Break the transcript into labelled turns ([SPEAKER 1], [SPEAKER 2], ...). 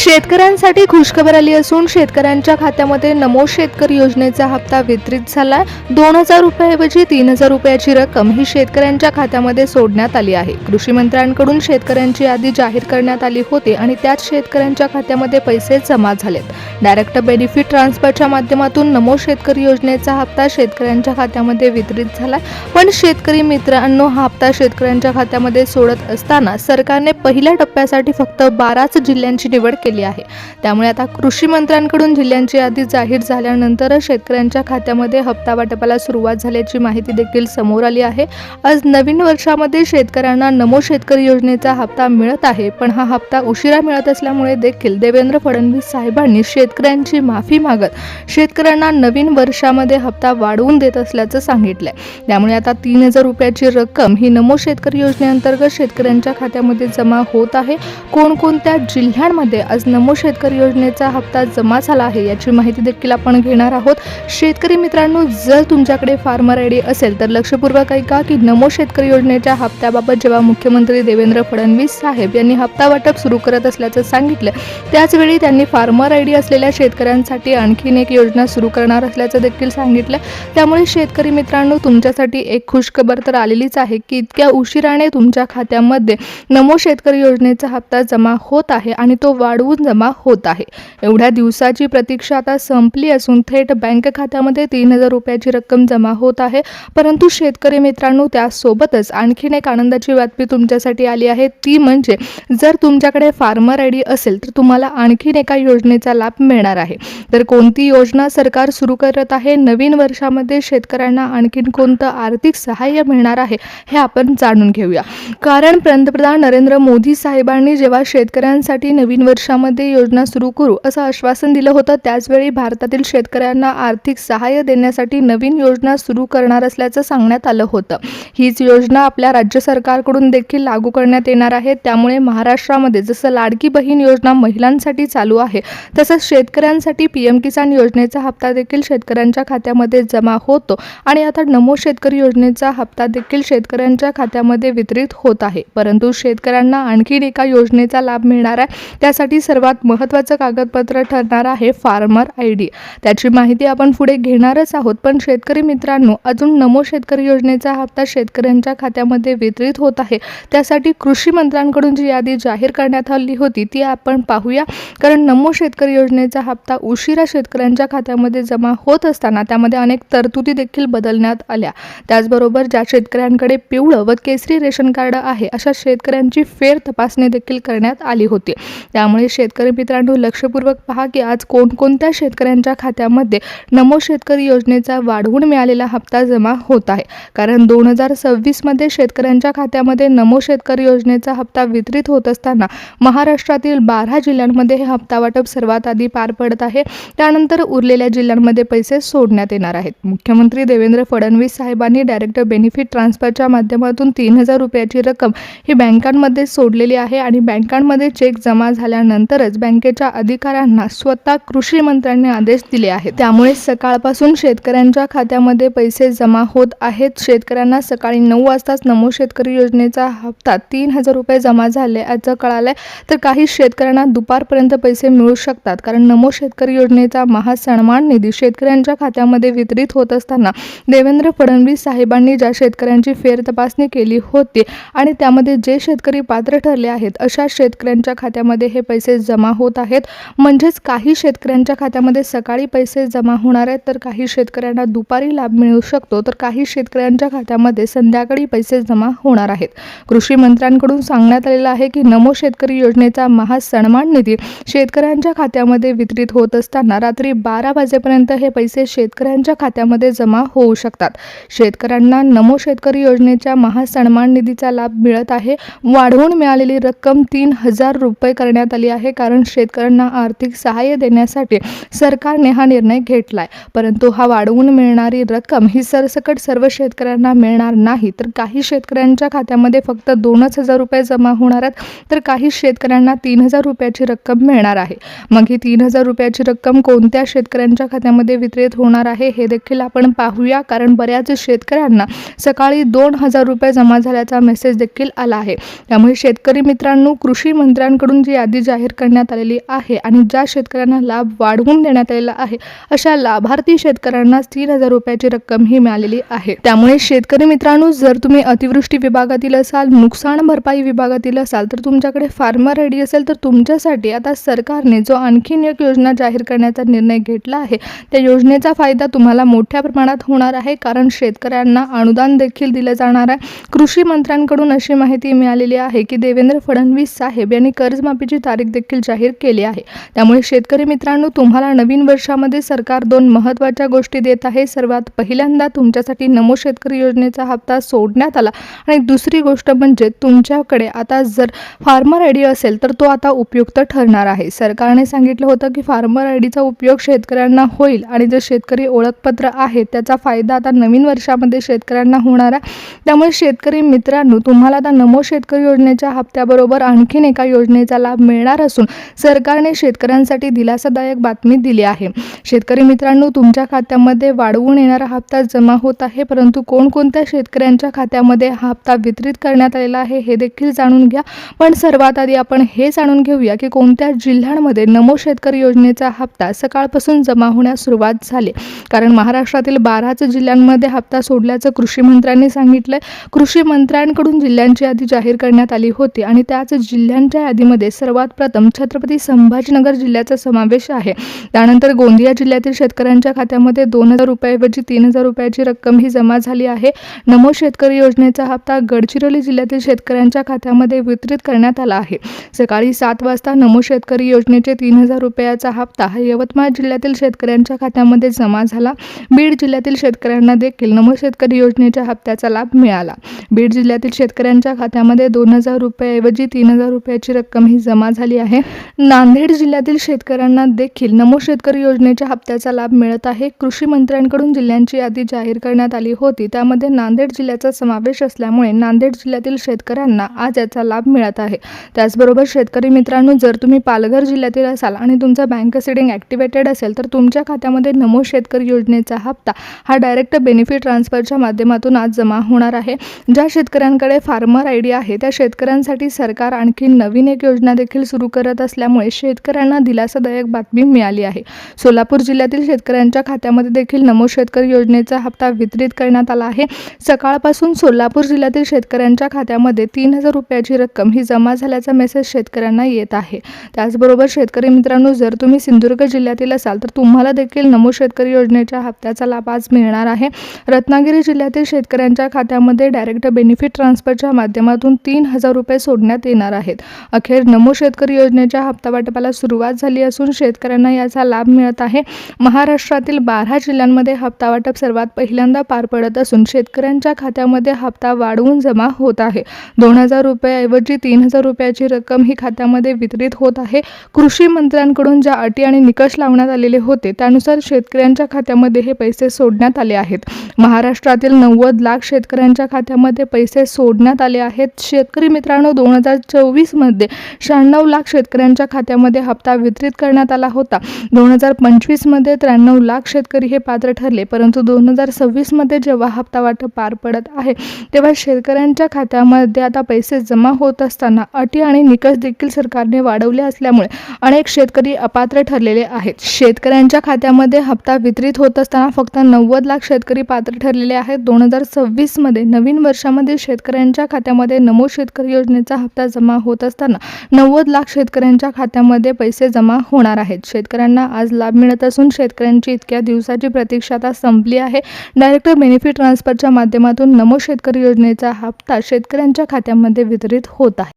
[SPEAKER 1] शेतकऱ्यांसाठी खुशखबर आली असून शेतकऱ्यांच्या खात्यामध्ये नमो शेतकरी योजनेचा हप्ता वितरित झाला. 2,000 रुपयाऐवजी 3,000 रुपयाची रक्कम ही शेतकऱ्यांच्या खात्यामध्ये सोडण्यात आली आहे. कृषी मंत्र्यांकडून शेतकऱ्यांची यादी जाहीर करण्यात आली होती आणि त्यात शेतकऱ्यांच्या खात्यामध्ये पैसे जमा झालेत. डायरेक्ट बेनिफिट ट्रान्सफरच्या माध्यमातून नमो शेतकरी योजनेचा हप्ता शेतकऱ्यांच्या खात्यामध्ये वितरित झाला. पण शेतकरी मित्रांनो, हा हप्ता शेतकऱ्यांच्या खात्यामध्ये सोडत असताना सरकारने पहिल्या टप्प्यासाठी फक्त 12च जिल्ह्यांची निवड केली आहे. त्यामुळे आता कृषी मंत्र्यांकडून जिल्ह्यांची यादी जाहीर झाल्यानंतर शेतकऱ्यांच्या खात्यामध्ये हप्ता वाटपाला सुरुवात झाल्याची माहिती देखील समोर आली आहे. आज नवीन वर्षामध्ये शेतकऱ्यांना नमो शेतकरी योजनेचा हप्ता मिळत आहे, पण हा हप्ता उशिरा मिळत असल्यामुळे देखील देवेंद्र फडणवीस साहेबांनी शेतकऱ्यांची माफी मागत शेतकऱ्यांना नवीन वर्षामध्ये हप्ता वाढवून देत असल्याचं सांगितलंय. त्यामुळे आता 3,000 रुपयाची रक्कम ही नमो शेतकरी योजनेअंतर्गत शेतकऱ्यांच्या खात्यामध्ये जमा होत आहे. कोणकोणत्या जिल्ह्यांमध्ये आज नमो शेतकरी योजनेचा हप्ता जमा झाला आहे याची माहिती देखील आपण घेणार आहोत. शेतकरी मित्रांनो, जर तुमच्याकडे फार्मर आयडी असेल तर लक्षपूर्वक ऐका की नमो शेतकरी योजनेच्या हप्त्याबाबत जेव्हा मुख्यमंत्री देवेंद्र फडणवीस साहेब यांनी हप्ता वाटप सुरू करत असल्याचं सांगितलं, त्याचवेळी त्यांनी फार्मर आयडी असलेल्या शेतकऱ्यांसाठी आणखीन एक योजना सुरू करणार असल्याचं देखील सांगितलं. त्यामुळे शेतकरी मित्रांनो, तुमच्यासाठी एक खुशखबर तर आलेलीच आहे की इतक्या उशिराने तुमच्या खात्यामध्ये नमो शेतकरी योजनेचा हप्ता जमा होत आहे आणि तो वाढवून जमा होत आहे. एवढ्या दिवसाची प्रतीक्षा आता संपली असून थेट बँक खात्यामध्ये 3,000 रुपयाची रक्कम जमा होत आहे. परंतु शेतकरी मित्रांनो, त्यासोबतच आणखीन एक आनंदाची बातमी तुमच्यासाठी आली आहे. ती म्हणजे जर तुमच्याकडे फार्मर आयडी असेल तर तुम्हाला आणखीन एका योजनेचा लाभ मिळणार आहे. तर कोणती योजना सरकार सुरू करत आहे, नवीन वर्षामध्ये शेतकऱ्यांना आणखीन कोणतं आर्थिक सहाय्य मिळणार आहे हे आपण जाणून घेऊया. कारण पंतप्रधान नरेंद्र मोदी साहेबांनी जेव्हा शेतकऱ्यांसाठी नवीन वर्षामध्ये योजना सुरू करू असं आश्वासन दिलं होतं, त्याचवेळी भारतातील शेतकऱ्यांना आर्थिक सहाय्य देण्यासाठी नवीन योजना सुरू करणार असल्याचं सांगण्यात आलं होतं. हीच योजना आपल्या राज्य सरकारकडून देखील लागू करण्यात येणार आहे. त्यामुळे महाराष्ट्रामध्ये जसं लाडकी बहीण योजना महिलांसाठी चालू आहे, तसंच शेतकऱ्यांसाठी PM किसान योजनेचा हप्ता देखील शेतकऱ्यांच्या खात्यामध्ये जमा होतो आणि आता नमो शेतकरी योजनेचा हप्ता देखील शेतकऱ्यांच्या खात्यामध्ये वितरित होत आहे. परंतु शेतकऱ्यांना आणखीन एका योजनेचा लाभ मिळणार आहे. त्यासाठी सर्वात महत्त्वाचं कागदपत्र ठरणार आहे फार्मर आयडी. त्याची माहिती आपण पुढे घेणारच आहोत. पण शेतकरी मित्रांनो, अजून नमो शेतकरी योजनेचा हप्ता शेतकऱ्यांच्या खात्यामध्ये वितरित होत आहे. त्यासाठी कृषी मंत्र्यांकडून जी यादी जाहीर करण्यात आली होती ती आपण पाहूया. कारण नमो शेतकरी योजनेचा हप्ता उशिरा शेतकऱ्यांच्या खात्यामध्ये जमा होत असताना त्यामध्ये अनेक तरतुदी देखील बदलण्यात आल्या. त्याचबरोबर ज्या शेतकऱ्यांकडे पिवळं व केसरी रेशन कार्ड आहे अशा शेतकऱ्यांची फेर तपासणी देखील करण्यात आली होती. त्यामुळे शेतकरी मित्रांनो, लक्षपूर्वक पहा की आज कोणकोणत्या शेतकऱ्यांच्या खात्यामध्ये नमो शेतकरी योजनेचा वाढवून मिळालेला हप्ता जमा होत आहे. कारण 2026 मध्ये शेतकऱ्यांच्या खात्यामध्ये नमो शेतकरी योजनेचा हप्ता वितरित होत असताना महाराष्ट्रातील 12 जिल्ह्यांमध्ये हे हप्ता वाटप सर्वात आधी पार पडत आहे. त्यानंतर उरलेल्या जिल्ह्यांमध्ये पैसे सोडण्यात येणार आहेत. मुख्यमंत्री देवेंद्र फडणवीस साहेबांनी डायरेक्ट बेनिफिट ट्रान्सफरच्या माध्यमातून 3,000 रुपयाची रक्कम ही बँकांमध्ये सोडलेली आहे आणि बँकांमध्ये चेक जमा झाल्यानंतरच बँकेच्या अधिकाऱ्यांना स्वतः कृषी मंत्र्यांनी आदेश दिले आहेत. त्यामुळे सकाळपासून शेतकऱ्यांच्या खात्यामध्ये पैसे जमा होत आहेत. शेतकऱ्यांना सकाळी 9 वाजताच नमो शेतकरी योजनेचा हप्ता 3,000 रुपये जमा झाले असं कळालंय. तर काही शेतकऱ्यांना दुपारपर्यंत पैसे मिळू शकतात. कारण नमो शेतकरी योजनेचा महासन्मान निधी शेतकऱ्यांच्या खात्यामध्ये वितरित होत असताना देवेंद्र फडणवीस साहेबांनी ज्या शेतकऱ्यांची फेर तपासणी केली होती आणि त्यामध्ये जे शेतकरी पात्र ठरले आहेत अशा शेतकऱ्यांच्या खात्यामध्ये हे पैसे जमा होत आहेत. म्हणजेच काही शेतकऱ्यांच्या खात्यामध्ये सकाळी पैसे जमा होणार आहेत, तर काही शेतकऱ्यांना दुपारी लाभ मिळू शकतो, तर काही शेतकऱ्यांच्या खात्यामध्ये संध्याकाळी पैसे जमा होणार आहेत. कृषी मंत्र्यांकडून सांगण्यात आलेलं आहे की नमो शेतकरी योजनेचा महासन्मान निधी शेतकऱ्यांच्या खात्यामध्ये वितरित होत असताना रात्री 12 वाजेपर्यंत हे पैसे शेतकऱ्यांच्या खात्यामध्ये जमा होऊ शकतात. शेतकऱ्यांना नमो शेतकरी योजनेच्या महासन्मान निधीचा लाभ मिळत आहे. वाढवून मिळालेली रक्कम 3,000 रुपये करण्यात आली आहे. कारण शेतकऱ्यांना आर्थिक सहाय्य देण्यासाठी सरकारने हा निर्णय घेतलाय. परंतु हा वाढवून मिळणारी रक्कम ही सरसकट सर्व शेतकऱ्यांना मिळणार नाही. तर काही शेतकऱ्यांच्या खात्यामध्ये फक्त 2,000 रुपये जमा होणार आहेत, तर काही शेतकऱ्यांना 3,000 रुपयाची रक्कम मिळणार आहे. मग ही 3,000 रुपयाची रक्कम कोणत्या शेतकऱ्यांच्या खात्यामध्ये वितरित होणार आहे हे देखील आपण पाहूया. कारण बऱ्याच शेतकऱ्यांना सकाळी 2,000 रुपये जमा झाल्याचा मेसेज देखील आला आहे. त्यामुळे शेतकरी मित्रांनो, कृषी मंत्र्यांकडून जी यादी जाहीर करण्यात आलेली आहे आणि ज्या शेतकऱ्यांना लाभ वाढवून देण्यात आलेला आहे अशा लाभार्थी शेतकऱ्यांना 3,000 रुपयाची रक्कम ही मिळालेली आहे। त्यामुळे शेतकरी मित्रांनो, जर तुम्ही अतिवृष्टी विभागातील असाल, नुकसान भरपाई विभागातील असाल, तर तुमच्याकडे फार्मर आयडी असेल तर तुमच्यासाठी आता सरकारने जो आणखीन एक योजना जाहीर करण्याचा निर्णय घेतला आहे, त्या योजनेचा फायदा तुम्हाला मोठ्या प्रमाणात होणार आहे, कारण शेतकऱ्यांना अनुदान देखील दिलं जाणार आहे। कृषी मंत्र्यांकडून अशी माहिती मिळालेली आहे की देवेंद्र फडणवीस साहेब यांनी कर्जमाफीची तारीख देखील जाहीर केली आहे। त्यामुळे शेतकरी मित्रांनो, तुम्हाला नवीन वर्षामध्ये सरकार 2 महत्त्वाच्या गोष्टी देत आहे। सर्वात पहिल्यांदा तुमच्यासाठी नमो शेतकरी योजनेचा हप्ता सोडण्यात आला आणि दुसरी गोष्ट म्हणजे तुमच्याकडे आता जर फार्मर आयडी असेल तर तो आता उपयुक्त ठरणार आहे। सरकारने सांगितलं होतं की फार्मर आयडीचा उपयोग शेतकऱ्यांना होईल आणि जे शेतकरी ओळखपत्र आहे त्याचा फायदा आता नवीन वर्षामध्ये शेतकऱ्यांना होणार आहे। त्यामुळे शेतकरी मित्रांनो, तुम्हाला आता नमो शेतकरी योजनेच्या हप्त्याबरोबर आणखीन एका योजनेचा लाभ मिळणार असून सरकारने शेतकऱ्यांसाठी दिलासादायक बातमी दिली आहे। शेतकरी मित्रांनो, तुमच्या खात्यामध्ये वाढवून येणारा हप्ता जमा होत आहे, परंतु कोणकोणत्या शेतकऱ्यांच्या खात्यामध्ये हा हप्ता वितरित करण्यात आलेला आहे हे देखील जाणून घ्या। पण सर्वात आधी आपण हे जाणून घेऊया की कोणत्या जिल्ह्यांमध्ये नमो शेतकरी योजनेचा हप्ता सकाळपासून जमा होण्यास सुरुवात झाली, कारण महाराष्ट्रातील 12च जिल्ह्यांमध्ये हप्ता सोडल्याचं कृषी मंत्र्यांनी सांगितलंय। कृषी मंत्र्यांकडून जिल्ह्यांची यादी जाहीर करण्यात आली होती आणि त्याच जिल्ह्यांच्या यादीमध्ये सर्वात प्रथम छत्रपती संभाजीनगर जिल्ह्याचा समावेश आहे। त्यानंतर गोंदिया जिल्ह्यातील शेतकऱ्यांच्या खात्यामध्ये 2,000 रुपयाऐवजी 3,000 रुपयाची रक्कम ही जमा झाली आहे। नमो शेतकरी योजनेचा हप्ता गडचिरोली जिल्ह्यातील शेतकऱ्यांच्या खात्यामध्ये वितरित करण्यात आला आहे। सकाळी 7 वाजता नमो शेतकरी योजनेचे 3,000 रुपयाचा हप्ता हा यवतमाळ जिल्ह्यातील शेतकऱ्यांच्या खात्यामध्ये जमा झाला। बीड जिल्ह्यातील शेतकऱ्यांना देखील नमो शेतकरी योजनेच्या हप्त्याचा लाभ मिळाला। बीड जिल्ह्यातील शेतकऱ्यांच्या खात्यामध्ये 2,000 रुपयाऐवजी 3,000 रुपयाची रक्कम ही जमा झाली आहे। नांदेड जिल्ह्यातील शेतकऱ्यांना देखील नमो शेतकरी योजनेच्या हप्त्याचा लाभ मिळत आहे। कृषी मंत्र्यांकडून जिल्ह्यांची यादी जाहीर करण्यात आली होती, त्यामध्ये नांदेड जिल्ह्याचा समावेश असल्यामुळे नांदेड जिल्ह्यातील शेतकऱ्यांना आज याचा लाभ मिळत आहे। त्याचबरोबर शेतकरी मित्रांनो, जर तुम्ही पालघर जिल्ह्यातील असाल आणि तुमचा बँक सीडिंग ॲक्टिवेटेड असेल तर तुमच्या खात्यामध्ये नमो शेतकरी योजनेचा हप्ता हा डायरेक्ट बेनिफिट ट्रान्सफरच्या माध्यमातून आज जमा होणार आहे। ज्या शेतकऱ्यांकडे फार्मर आयडी आहे त्या शेतकऱ्यांसाठी सरकार आणखी नवीन एक योजना देखील सुरू करत असल्यामुळे शेतकऱ्यांना दिलासादायक बातमी मिळाली आहे। सोलापूर जिल्ह्यातील शेतकऱ्यांच्या खात्यामध्ये देखील नमो शेतकरी योजनेचा हप्ता वितरित करण्यात आला आहे। सकाळपासून सोलापूर जिल्ह्यातील शेतकऱ्यांच्या खात्यामध्ये 3,000 रुपयाची रक्कम ही जमा झाल्याचा मेसेज शेतकऱ्यांना येत आहे। त्याचबरोबर शेतकरी मित्रांनो, जर तुम्ही सिंधुदुर्ग जिल्ह्यातील असाल तर तुम्हाला देखील नमो शेतकरी योजनेच्या हप्त्याचा लाभ आज मिळणार आहे। रत्नागिरी जिल्ह्यातील शेतकऱ्यांच्या खात्यामध्ये डायरेक्ट बेनिफिट ट्रान्सफरच्या माध्यमातून 3,000 रुपये सोडण्यात येणार आहेत। अखेर नमो शेतकरी योजनेच्या हप्ता वाटपाला सुरुवात झाली असून शेतकऱ्यांना याचा लाभ मिळत आहे। महाराष्ट्रातील 12 जिल्ह्यांमध्ये हप्ता वाटप सर्वात पहिल्यांदा पार पडत असून शेतकऱ्यांच्या खात्यामध्ये हप्ता वाढवून जमा होत आहे। 2,000 रुपयाऐवजी 3,000 रुपयाची रक्कम ही खात्यामध्ये वितरित होत आहे। कृषी मंत्र्यांकडून ज्या अटी आणि निकष लावण्यात आलेले होते त्यानुसार शेतकऱ्यांच्या खात्यामध्ये हे पैसे सोडण्यात आले आहेत। महाराष्ट्रातील 90 लाख शेतकऱ्यांच्या खात्यामध्ये पैसे सोडण्यात आले आहेत। शेतकरी मित्रांनो, 2024 मध्ये 96 लाख शेतकऱ्यांच्या खात्यामध्ये हप्ता वितरित करण्यात आला होता। 2025 मध्ये 93 लाख शेतकरी हे पात्र ठरले, परंतु 2026 मध्ये जेव्हा हप्ता वाटप पार पडत आहे तेव्हा शेतकऱ्यांच्या खात्यामध्ये आता पैसे जमा होत असताना अटी आणि निकष देखील सरकारने वाढवले असल्यामुळे अनेक शेतकरी अपात्र ठरलेले आहेत। शेतकऱ्यांच्या खात्यामध्ये हप्ता वितरित होत असताना फक्त 90 लाख शेतकरी पात्र ठरलेले आहेत। 2026 मध्ये नवीन वर्षामध्ये शेतकऱ्यांच्या खात्यामध्ये नमो शेतकरी योजनेचा हप्ता जमा होत असताना 90 लाख शेतकऱ्यांच्या खात्यामध्ये पैसे जमा होणार आहेत। शेतकऱ्यांना आज लाभ मिळत असून शेतकऱ्यांची इतक्या दिवसाची प्रतीक्षा आता संपली आहे। डायरेक्ट बेनिफिट ट्रान्सफरच्या माध्यमातून नमो शेतकरी योजनेचा हप्ता शेतकऱ्यांच्या खात्यामध्ये वितरित होत आहे।